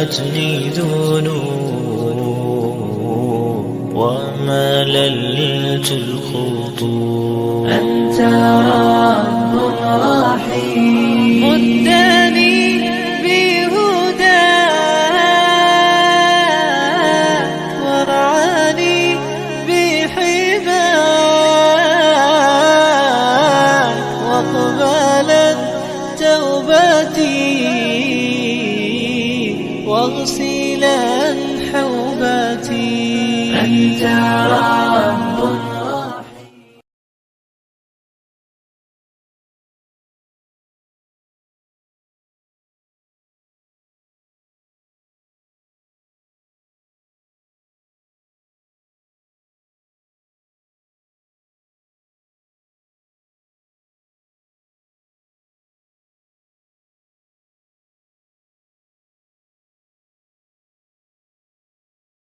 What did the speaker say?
غلبتني ذنوب ومللت الخطوب. أنت رب رحيم مدني بهداك وارعاني بحماك واقبلت توبتي واغسلا حوبتي. أنت